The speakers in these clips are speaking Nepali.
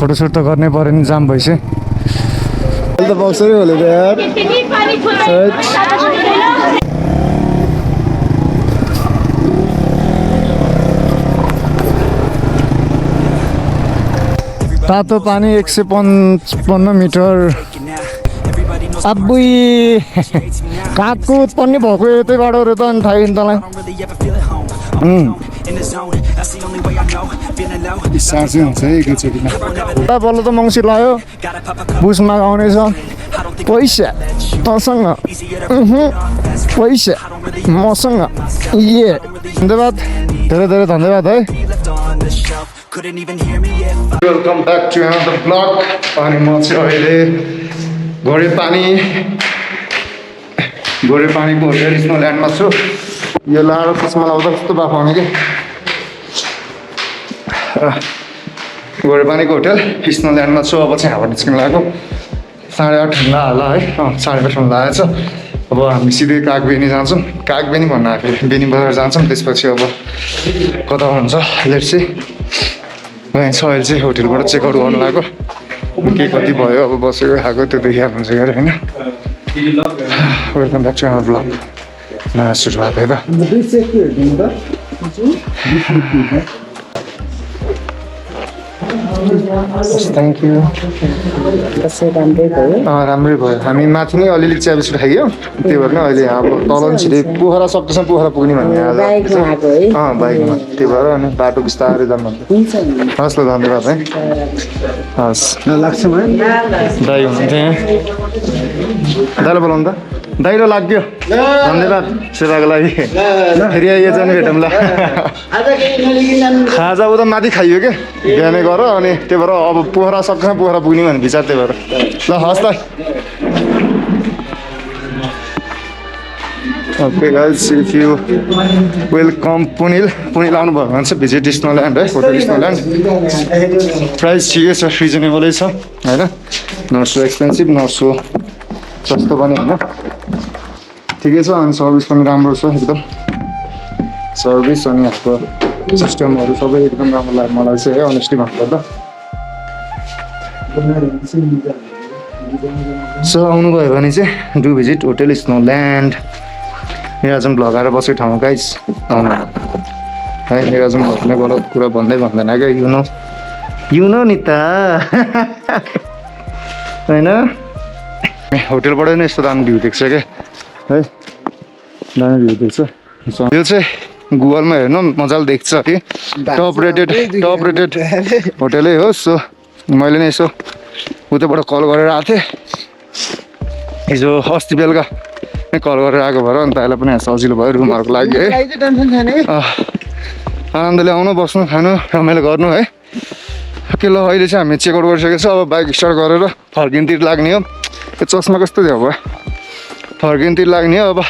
फोटोसुट त गर्नै पर्यो नि जाम भइसक्यो अहिले त बक्सरै होला यार तातो पानी 155 मिटर अब्बुई कागको उत्पन्न भएको यतैबाट रे त अनि थाहा नि तँलाई साँच्चै हुन्छ है एकैचोटिमा बल्ल त मङ्सिर लाग्यो बुसमा आउनेछ पैसा तँसँग पैसा मसँग धन्यवाद धेरै धेरै धन्यवाद है welcome back to another blog अनि म चाहिँ अहिले घोरे पानीको होटेल स्नोल्यान्डमा छु यो लाडो चस्मा लाउँदा कस्तो बाफा आउने कि घोरे पानीको होटेल स्नोल्यान्डमा छु अब चाहिँ हावा निस्किनु लागेको 8:30 ठन्डा होला है 8:30 लागेको छ अब हामी सिधै कागबेनी जान्छौँ कागबेनी भन्न आएको बेनी बजार जान्छौँ त्यसपछि अब कता हुन्छ लेट्स सी यहाँ छ अहिले चाहिँ होटेलबाट चेकआउट गर्नु लागेको के कति भयो अब बसेको खाएको त्यो देखिहाल्नुहुन्छ अरे होइन welcome back to our blog नयाँ सुरु भएको थ्याङ्क यू राम्रै भयो हामी माथि नै अलिअलि चिया बिस्कुट खाइयो त्यही भएर नै अहिले यहाँ अब तल छिटै पोखरा सक्दैछौँ पोखरा पुग्ने भन्ने बाइकमा त्यही भएर अनि बाटो बिस्तारै जानु हस् ल धन्यवाद है हस् लाग्छ दाइ हुनुहुन्थ्यो यहाँ दाइलाई बोलाउनु त दाइलो लाग्यो धन्यवाद सेवाको लागि फेरि आइए जाने भेटौँला खाजा उता माथि खाइयो क्या बिहानै गर अनि त्यही भएर अब पोखरा सक्छ पोखरा पुग्ने भन्ने विचार त्यही भएर ल हस् त okay guys if you welcome पुनिल आउनुभयो भने चाहिँ भिजिट स्नोल्यान्ड है होटल स्नोल्यान्ड प्राइस ठिकै छ रिजनेबलै छ होइन not so expensive not so सस्तो पनि होइन ठिकै छ अनि सर्भिस पनि राम्रो छ एकदम सर्भिस अनि यहाँको सिस्टमहरू सबै एकदम राम्रो लाग्यो मलाई चाहिँ है अनेस्टली भन्नुपर्दा सो आउनुभयो भने चाहिँ do visit hotel Snowland Nirajan vlog आएर बसेको ठाउँमा गाइज आउनु है निराजन भ्लगले गलत कुरा भन्दैन क्या यु नो नि त होइन होटेलबाट नै यस्तो दामी भ्यू देख्छ क्या है दामी भ्यू देख्छ यो चाहिँ गुगलमा हेर्नु मजाले देख्छ कि टप रेटेड होटेलै हो सो मैले नै यसो उतैबाट कल गरेर आएको थिएँ हिजो अस्ति बेलुका नै कल गरेर आएको भएर अनि तँलाई पनि सजिलो भयो रुमहरूको लागि है आनन्दले आउनु बस्नु खानु रमाइलो गर्नु है के ल अहिले चाहिँ हामी चेकआउट गरिसकेको छ अब बाइक स्टार्ट गरेर फर्किनतिर लाग्ने हो त्यो चस्मा कस्तो थियो अब फर्किनतिर लाग्ने हो अब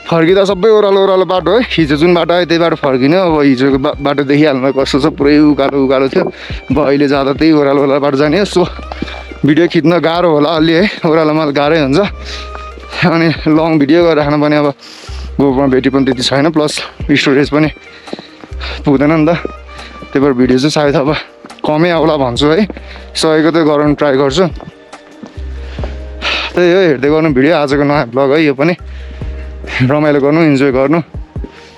फर्किँदा सबै ओह्रालो बाटो है हिजो जुन बाटो आयो त्यही बाटो फर्किने अब हिजोको बाटो देखिहाल्नु कस्तो छ पुरै उकालो थियो अब अहिले जाँदा त्यही ओह्रालो बाटो जाने हो सो भिडियो खिच्न गाह्रो होला अलि है ओह्रालोमा गाह्रै हुन्छ अनि लङ भिडियो गरेर राख्नु पनि अब गोप्रोमा ब्याट्री पनि त्यति छैन प्लस स्टोरेज पनि पुग्दैन नि त त्यही भएर भिडियो चाहिँ सायद अब कमै आउला भन्छु है सकेको त गराउनु ट्राई गर्छु त्यही हो हेर्दै गर्नु भिडियो आजको नयाँ ब्लग है यो पनि रमाइलो गर्नु इन्जोय गर्नु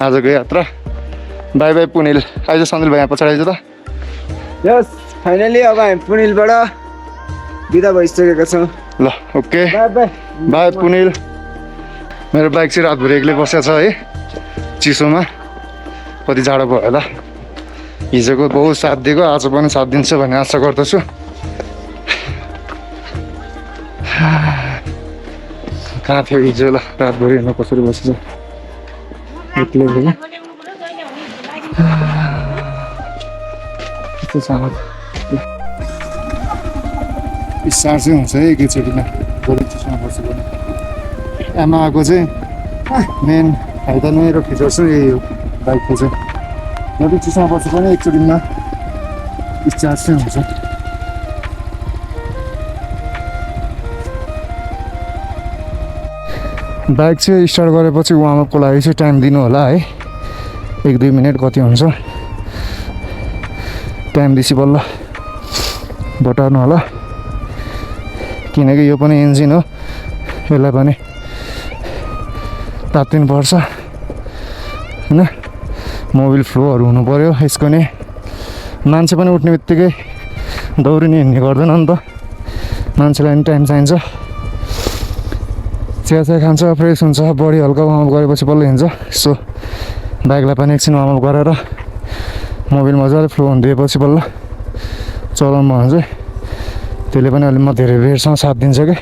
आजको यात्रा बाई बाई पुनिल आइज सन्दिल भाइ यहाँ पछाडि आइज त यस फाइनली अब हामी पुनिलबाट बिदा भइसकेको छौँ ल ओके बाई पुनिल मेरो बाइक चाहिँ रातभरि एक्लै बसेको छ है चिसोमा कति जाडो भयो होला हिजोको बहुत साथ दिएको आज पनि साथ दिन्छ भन्ने आशा गर्दछु कहाँ थियो हिजो ल रातभरि हेर्नु कसरी बसेछ एक्लै भयो स्टार चाहिँ हुन्छ है एकैचोटिमा भोलि चिसोमा बस्छु भने आमाको चाहिँ मेन फाइदा नै र फिचर्स नै यही हो बाइकको चाहिँ जति चिसोमा बस्छु पनि एकचोटिमा स्टार चाहिँ हुन्छ बाइक चाहिँ स्टार्ट गरेपछि वार्मअपको लागि चाहिँ टाइम दिनु होला है 1-2 मिनट कति हुन्छ टाइम दिएपछि बल्ल बटार्नु होला किनकि यो पनि इन्जिन हो यसलाई पनि तात्तिनु पर्छ होइन मोबिल फ्लोहरू हुनु पऱ्यो यसको नि मान्छे पनि उठ्ने बित्तिकै दौडिने हिँड्ने गर्दैन नि त मान्छेलाई पनि टाइम चाहिन्छ चिया खान्छ फ्रेस हुन्छ बडी हल्का वार्मअप गरेपछि बल्ल हिँड्छ सो बाइकलाई पनि एकछिन वार्मअप गरेर मोबिल मजाले फ्लो हुन दिएपछि बल्ल चलाउनु भयो भने चाहिँ त्यसले पनि अलिक म धेरै बेरसम्म साथ दिन्छ कि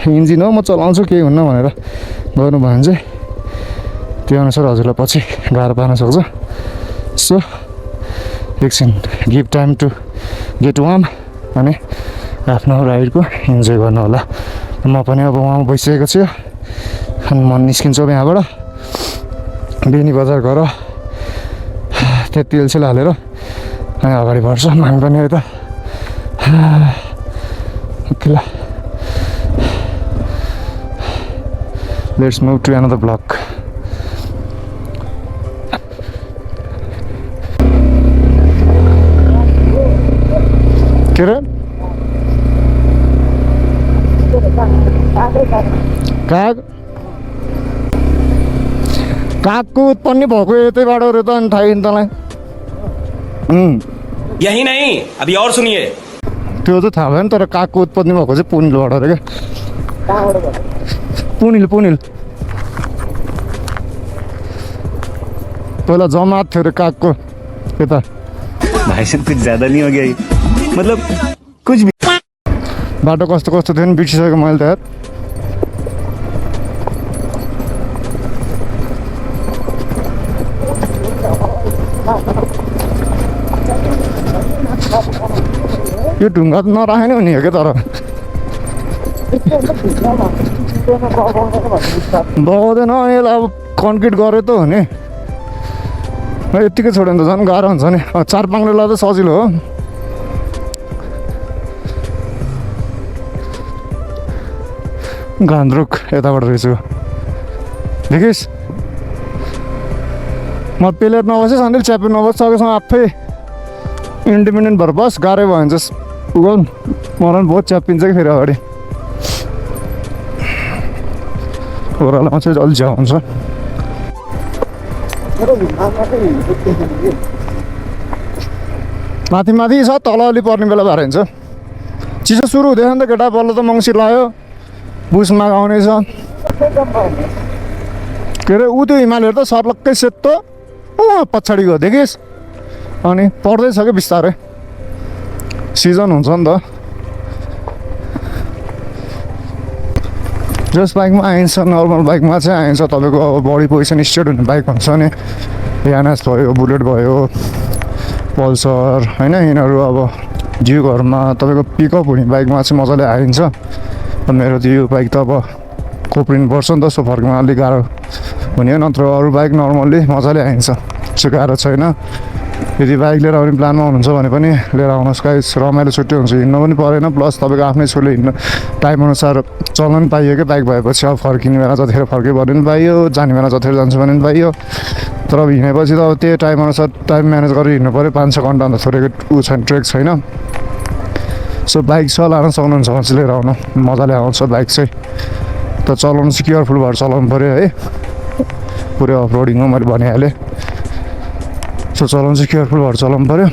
इन्जिन हो म चलाउँछु केही हुन्न भनेर गर्नु भयो भने चाहिँ त्यो अनुसार हजुरलाई पछि गाह्रो पार्न सक्छ सो एकछिन give time to get warm अनि आफ्नो राइडको इन्जोय गर्नु होला म पनि अब उहाँ बसिसकेको छु अनि म निस्किन्छु यहाँबाट बेनी बजार गएर त्यहाँ तेल सेल हालेर अनि अगाडि बढ्छ हामी पनि यता ओके ल let's move to another block के अरे कागको उत्पन्न भएको यतैबाट अरे त अनि थाहा तँलाई यही नहीं अभी और सुनिए त्यो चाहिँ थाहा भएन तर कागको उत्पत्ति भएको चाहिँ पुनिलबाट अरे क्या पुनिल पहिला जमात थियो अरे कागको यता भाई साहब कुछ ज्यादा नहीं हो गया मतलब कुछ भी बाटो कस्तो कस्तो थियो नि बिर्सिसकेको मैले त यार यो ढुङ्गा त नराखे नै हुने हो क्या तर बगाउँदैन अनि यसलाई अब कन्क्रिट गरे त हो नि यत्तिकै छोड्यो भने त झन् गाह्रो हुन्छ नि 4 पाङ्ग्रेलाई त सजिलो हो गान्द्रुक यताबाट रहेछु देखिस् म पेलेर नबसेँ सन्देल च्यापेर नबस् सकेसँग आफै इन्डिपेन्डेन्ट भएर बस गाह्रै भयो भने चाहिँ उगाउनु मलाई पनि बहुत च्यापिन्छ कि फेरि अगाडि ओह्रालोमा चाहिँ अलिक झ्याउ हुन्छ माथि माथि छ तल अलि पर्ने बेला भएर हुन्छ चिसो सुरु हुँदैन नि त केटा बल्ल त मङ्सिर लाग्यो बुसमा आउनेछ के अरे ऊ त्यो हिमालयहरू त सर्लक्कै सेतो पछाडि गयो देखिस् अनि पर्दैछ क्या बिस्तारै सिजन हुन्छ नि त जस बाइकमा आइन्छ नर्मल बाइकमा चाहिँ आइन्छ तपाईँको अब बडी पोजिसन स्ट्रेट हुने बाइक हुन्छ नि यानास भयो बुलेट भयो पल्सर होइन यिनीहरू अब जिउ घरमा तपाईँको पिकअप हुने बाइकमा चाहिँ मजाले आइन्छ मेरो त यो बाइक त अब कोप्रिनु पर्छ नि त सो फर्कमा अलिक गाह्रो हुने हो नत्र अरू बाइक नर्मल्ली मजाले आइन्छ त्यो गाह्रो छैन यदि बाइक लिएर आउने प्लानमा हुनुहुन्छ भने पनि लिएर आउनुहोस् गाइस रमाइलो छुट्टी हुन्छ हिँड्नु पनि परेन प्लस तपाईँको आफ्नै छुले हिँड्नु टाइमअनुसार चल्न पनि पाइयो क्या बाइक भएपछि अब फर्किने बेला जतिखेर फर्क्यो भने पनि पाइयो जाने बेला जतिखेर जान्छु भने पनि पाइयो तर अब हिँडेपछि त अब त्यही टाइमअनुसार टाइम म्यानेज गरेर हिँड्नु पऱ्यो 5-6 घन्टा अन्त थोरैको ऊ छैन ट्रेक छैन सो बाइक चलाउन सक्नुहुन्छ भने चाहिँ लिएर आउनु मजाले आउँछ बाइक चाहिँ त चलाउनु चाहिँ केयरफुल भएर चलाउनु पऱ्यो है पुरै अफ रोडिङ हो मैले भनिहालेँ सो चलाउनु चाहिँ केयरफुल भएर चलाउनु पऱ्यो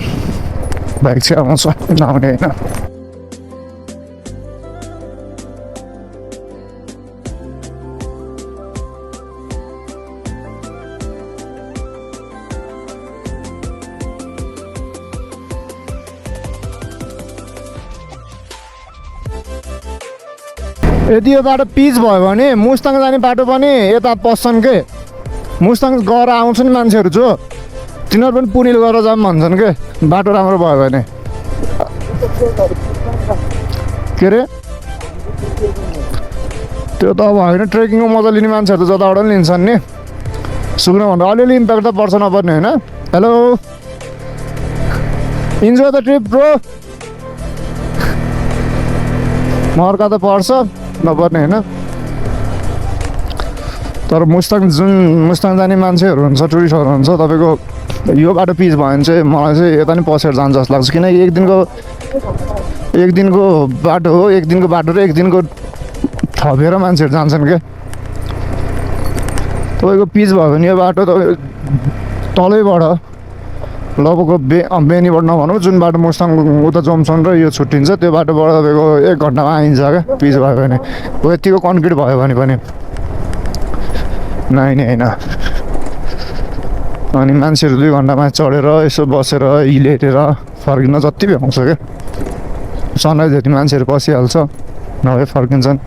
बाइक चाहिँ आउँछ नआउने होइन यदि यो बाटो पिच भयो भने मुस्ताङ जाने बाटो पनि यता पस्छन् के मुस्ताङ गएर आउँछन् मान्छेहरू जो तिनीहरू पनि पुनिल गरेर जाऊँ भन्छन् के बाटो राम्रो भयो भने के अरे त्यो त अब होइन ट्रेकिङको मजा लिने मान्छेहरू त जताबाट पनि लिन्छन् नि सुक्न भन्दा अलिअलि इम्प्याक्ट त पर्छ नपर्ने होइन hello enjoy the trip bro मर्का त पर्छ नपर्ने होइन तर मुस्ताङ जाने मान्छेहरू हुन्छ टुरिस्टहरू हुन्छ तपाईँको यो बाटो पिच भयो भने चाहिँ मलाई चाहिँ यता नि पसेर जान्छ जस्तो लाग्छ किनकि एक दिनको एक दिनको बाटो हो, एक दिनको बाटो र एक दिनको थपेर मान्छेहरू जान्छन् क्या। तपाईँको पिच भयो भने यो बाटो तपाईँ तलैबाट लगभग बेनीबाट नभनौँ, जुन बाटो मुस्ताङ उता जम्सन र यो छुट्टिन्छ त्यो बाटोबाट तपाईँको 1 घन्टामा आइन्छ क्या पिच भयो भने। हो यतिको कन्क्रिट भयो भने पनि नाइ नै होइन। अनि मान्छेहरू 2 घन्टामा चढेर यसो बसेर हिल हेरेर फर्किन जति भ्याउँछ क्या। सनराइज हेर्ने मान्छेहरू पसिहाल्छ, नभए फर्किन्छन्।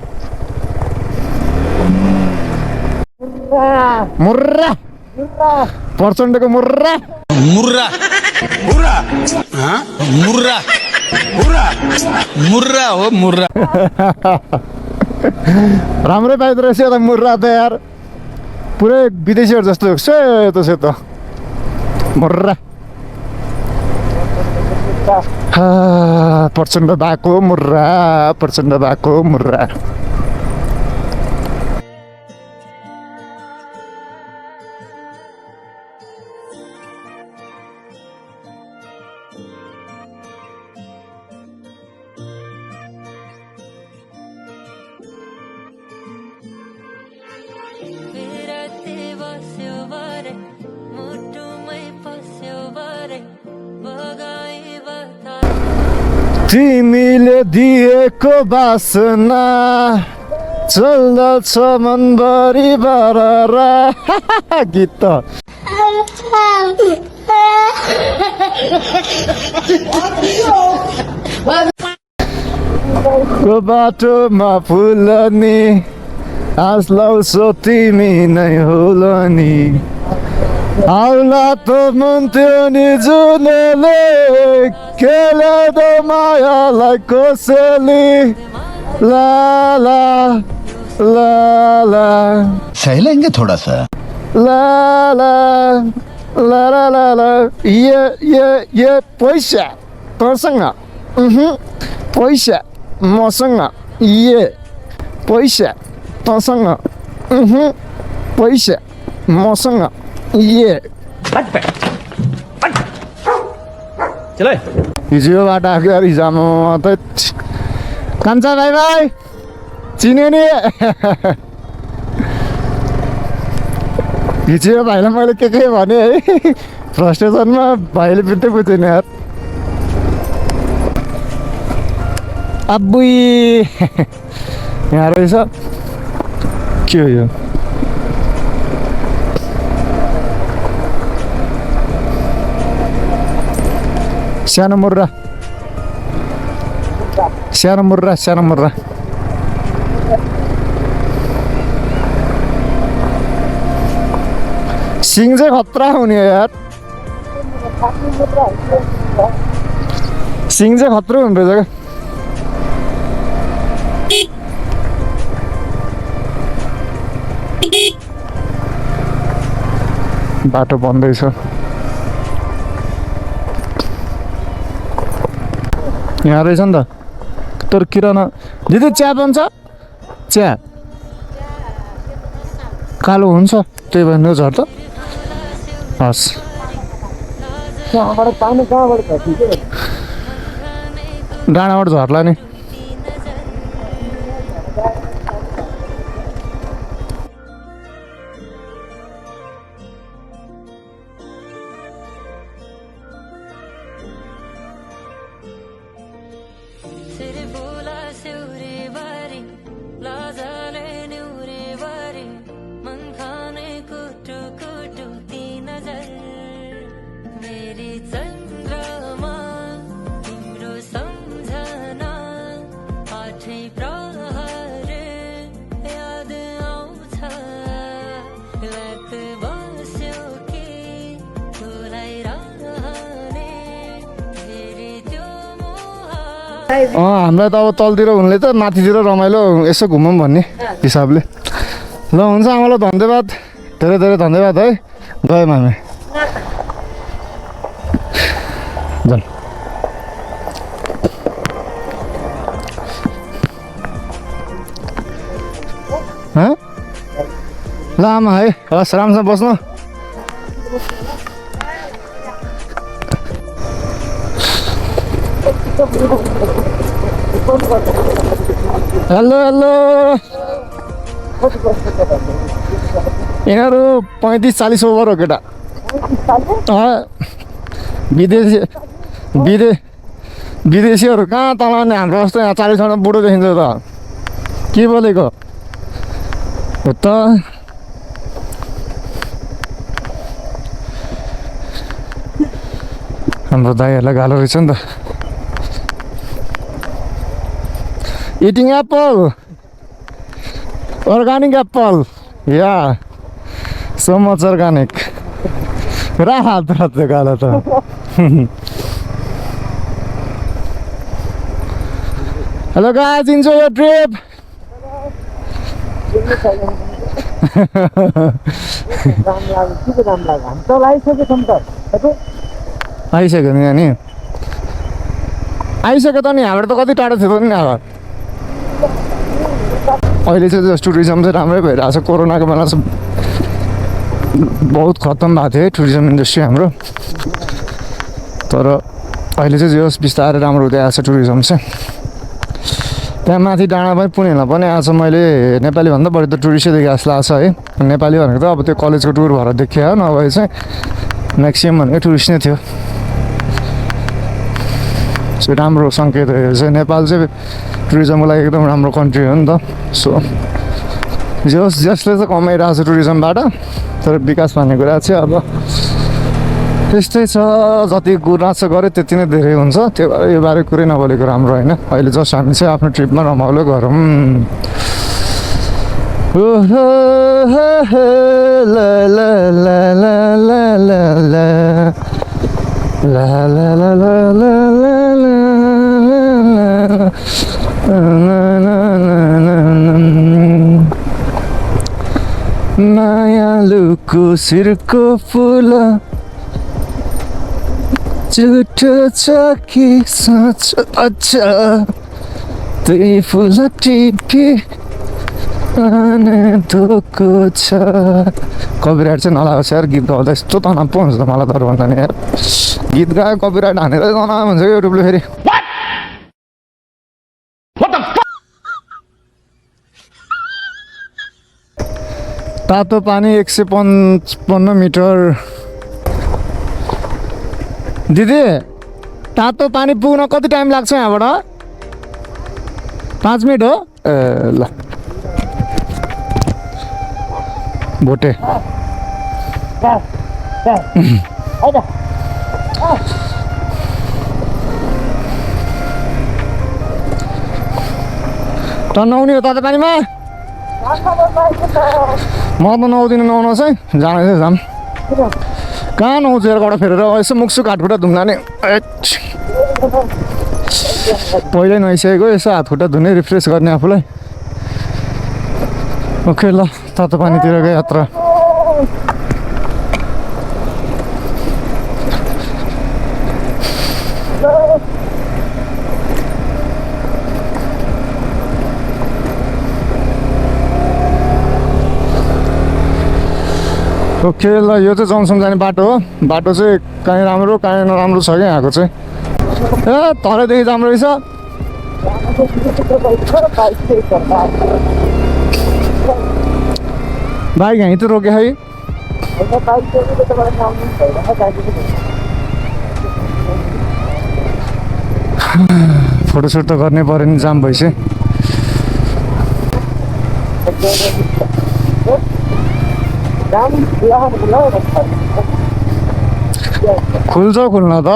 मुर्रा प्रचण्डको मुर्रा मुर्रा मुर्रा मुर्रा मुर्रा मुर्रा हो मुर्रा। राम्रै पाइदो रहेछ त मुर्रा त यार, पुरै विदेशीहरू जस्तो सेतो सेतो मुर्रा। प्रचण्ड भएको मुर्रा, प्रचण्ड भएको मुर्रा। तिमीले दिएको बासना चल्दछ मनभरि बररा। गीत त को बाटोमा फुलनी आस लाउँछौ तिमी नै होलनी। आउला त मुन्थ्यो नि जुनले खेले त मायालाई कसैले। ला ला ला ला सहलेंगे थोड़ा सा। ला ला ला ला ला ला। ये पैसा तँसँग, पैसा मसँग। ये पैसा तँसँग, पैसा मसँग। ये चलो हिजो यो बाटो आएको यार, हिजोमा त कान्छा भाइ भाइ चिन्यो नि। हिजो यो भाइलाई मैले के भने है, फ्रस्ट्रेसनमा भाइले बित्दै बुझ्दैन यार। अब्बुई यहाँ रहेछ के हो यो? सानो मुर्रा, सानो मुर्रा, सानो मुर्रा। सिङ चाहिँ खतरा हुने यार, सिङ चाहिँ खतरा हुने रहेछ क्या। बाटो बन्दैछ। यहाँ रहेछ नि त तर किराना। दिदी चिया बन्छ? चिया कालो हुन्छ त्यही भएर नो झर्छ। हस् डाँडाबाट झर्ला नि। हामीलाई त अब तलतिर हुनेले त माथितिर रमाइलो यसो घुमौँ भन्ने हिसाबले। ल हुन्छ आमालाई धन्यवाद, धेरै धेरै धन्यवाद है। गयौँ हामी। जाउँ। ल आमा है, हस् राम्रोसँग बस्नु। हेलो हेलो यिनीहरू 35-40 ओभर हो केटा विदेशीहरू कहाँ तलाउने हाम्रो जस्तो यहाँ 40 बुढो देखिन्छ त के बोलेको हो त हाम्रो दाइहरूलाई गालो रहेछ नि त इटिङ एप्पल अर्ग्यानिक एप्पल या सो मच अर्ग्यानिक रात गालो त hello guys enjoy your trip आइसक्यो नि यहाँ नि आइसक्यो त नि हाम्रो त कति टाढो थियो त नि अब अहिले चाहिँ जस्ट टुरिज्म चाहिँ राम्रै भइरहेको छ कोरोनाको बेला चाहिँ बहुत खतम भएको थियो है टुरिज्म इन्डस्ट्री हाम्रो तर अहिले चाहिँ जस बिस्तारै राम्रो हुँदै आएको छ टुरिज्म चाहिँ त्यहाँ माथि डाँडा पनि पुणेमा पनि आज मैले नेपालीभन्दा बढी त टुरिस्टै देखेँ जस्तो लाग्छ है नेपाली भनेको त अब त्यो कलेजको टुर भएर देखेँ हो नभए चाहिँ म्याक्सिमम् भनेको टुरिस्ट नै थियो सो राम्रो सङ्केत हो चाहिँ नेपाल चाहिँ टुरिज्मको लागि एकदम राम्रो कन्ट्री हो नि त सो जसले चाहिँ कमाइरहेको छ टुरिज्मबाट तर विकास भन्ने कुरा चाहिँ अब त्यस्तै छ जति गुनासो गऱ्यो त्यति नै धेरै हुन्छ त्यो यो बारे कुरै नबोलेको राम्रो होइन अहिले जस्ट हामी चाहिँ आफ्नो ट्रिपमा रमाइलो गरौँ मायालुको शिरको फुल झुटो छ कि साँचो अच्छा त्यही फुल टिपी धोको छ कपिराइट चाहिँ नलागोस् यार गीत गाउँदा यस्तो तनाव पो हुन्छ त मलाई तर भन्दा नि यार गीत गायो कपिराइट हानेर तनाव हुन्छ युट्युबले फेरि तातो पानी 155 मिटर दिदी तातो पानी पुग्न कति टाइम लाग्छ यहाँबाट 5 मिनट हो ए ल भोटे त नआउने हो तातो पानीमा म त नआउँदिनँ नआउनुहोस् है जाने चाहिँ जाम कहाँ नआउँछु यार गएर फेरेर यसो मुखसुक हातखुट्टा धुम्ला नि पहिल्यै नुहाइसकेको यसो हातखुट्टा धुने रिफ्रेस गर्ने आफूलाई ओके ल तातो पानीतिरको यात्रा ओके ल यो चाहिँ जमसम जाने बाटो हो बाटो चाहिँ काहीँ राम्रो काहीँ नराम्रो छ क्या यहाँको चाहिँ ए तलैदेखि राम्रो रहेछ बाइक यहीँ त रोक्यो है फोटोसुट त गर्नै पऱ्यो नि जाम भइसक्यो खुल्छ खुल्न त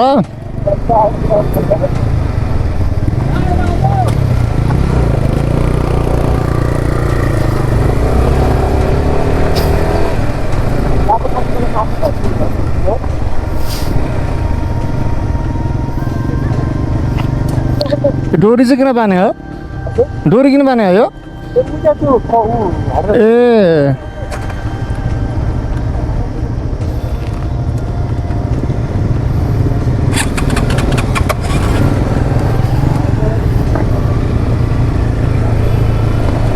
डोरी चाहिँ किन बाने हो डोरी किन बाने हो यो ए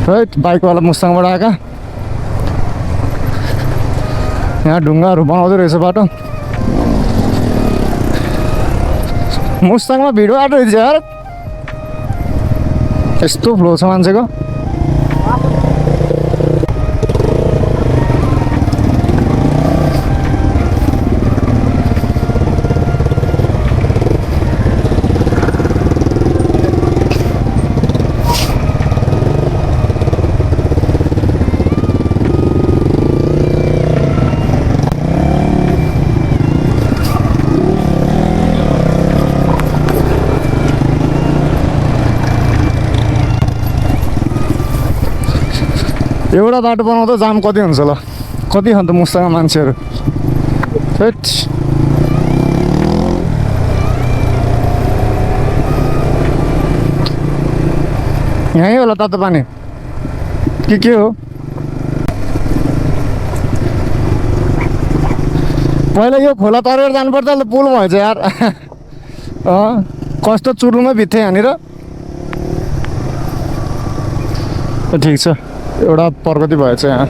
राइट बाइकवाला मुस्ताङबाट आएका यहाँ ढुङ्गाहरू बनाउँदै रहेछ बाटो मुस्ताङमा भिडियो आएको रहेछ यार यस्तो फ्लो छ मान्छेको एउटा बाटो बनाउँदा जाम कति हुन्छ ल कति खान्छ मुस्ताङमा मान्छेहरू हेट यहीँ होला तातो पानी के हो पहिला यो खोला तरेर जानुपर्छ ल पुल भएछ यार कस्तो चुरुमै भित्थेँ यहाँनिर ठिक छ एउटा प्रगति भएछ यहाँ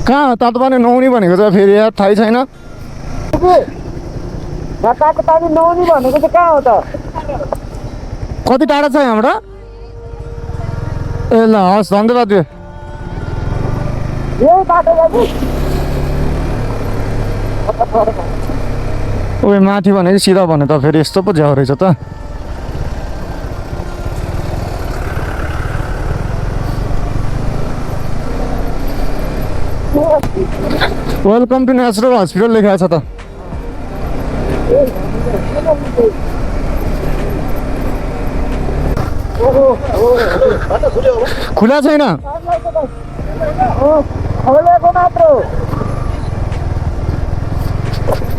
कहाँ हो तातो पानी नुहाउने भनेको चाहिँ फेरि यार थाहै छैन तातो पानी नुहाउने भनेको चाहिँ कहाँ हो त कति टाढा छ यहाँबाट ए ल हस् धन्यवाद यही बाटो जानु ओ माथि भने सिधा भने त फेरि यस्तो पो झ्याउ रहेछ त वेलकम टु नेचुरल हस्पिटल लेखेको छ त खुला छैन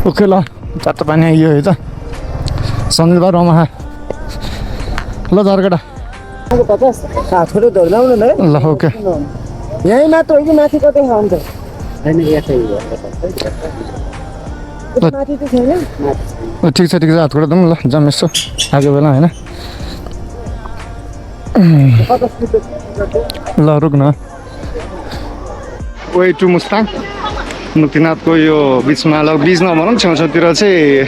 ओके ल तातो पानी आइयो है त सन्देशबार रमाहा ल झर्केटा ल ओके यही मात्र हो कि माथि कतै खान्छ ठिक छ हात खुट्टा दौँ ल जाम यसो आएको बेला होइन ल रुक न वे टु मुस्ताङ मुक्तिनाथको यो बिचमा लगभग बिच नभनौँ छेउछाउतिर चाहिँ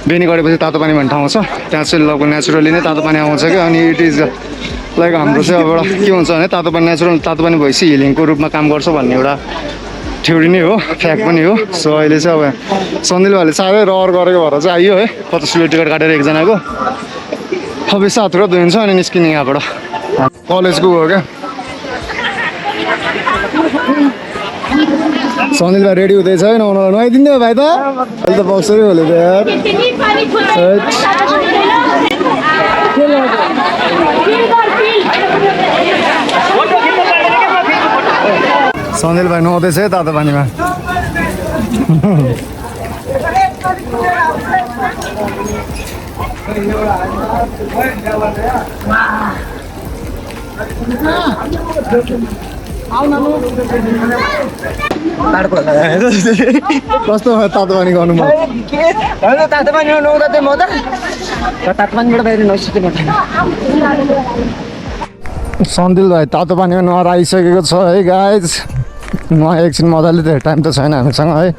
बेनी गरेपछि तातो पानी भन्ने ठाउँ छ त्यहाँ चाहिँ लगभग नेचुरली नै तातो पानी आउँछ क्या अनि इट इज लाइक हाम्रो चाहिँ अब एउटा के हुन्छ भने तातो पानी नेचुरल तातो पानी भएपछि हिलिङको रूपमा काम गर्छ भन्ने एउटा थ्योरी नै हो फ्याक्ट पनि हो सो अहिले चाहिँ अब सन्दिल भाइले साह्रै रहर गरेको भएर चाहिँ आइयो है 50 रुपियाँ टिकट काटेर एकजनाको अब यसो हात खुट्टा धोइन्छ अनि निस्किने यहाँबाट कलेजको हो क्या सन्दिल भाइ रेडी हुँदैछ है नुहाउनलाई नुहाइदिनु भाइ त अहिले त बक्सरै होले त यार सन्दिल भाइ नुहाउँदैछ है तातो पानीमा कस्तो तातो पानी गर्नु तातो पानीमा नुहाउँदा चाहिँ म त तातो पानीबाट बाहिर नसिक्नु म सन्दिल भाइ तातो पानीमा नुहाएर आइसकेको छ है गाइज नुहाए एकछिन मजाले त टाइम त छैन हामीसँग है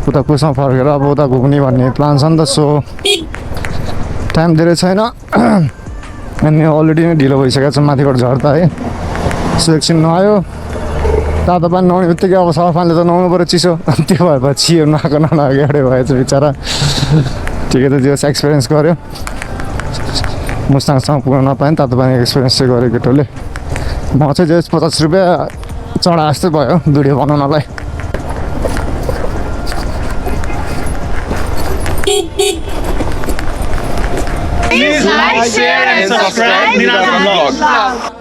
उता कुसमा फर्केर अब उता घुम्ने भन्ने प्लान छ नि त सो टाइम धेरै छैन अनि अलरेडी नै ढिलो भइसकेको छ माथिबाट झर्दा है सो एकछिन नुहायो तातो पानी नुहाउने बित्तिकै अब सफा पानीले त नुहाउनु पऱ्यो चिसो त्यो भएपछि यो नुहाएको ननुहाएको एउटै भएछ बिचरा ठिकै त त्यो एक्सपिरियन्स गऱ्यो मुस्ताङसँग पुग्न नपाएँ तातो पानी एक्सपिरियन्स चाहिँ गरेँ केटोले म चाहिँ जे 50 रुपियाँ चढा जस्तै भयो video बनाउनलाई Please like, share and subscribe Nirazan Vlog.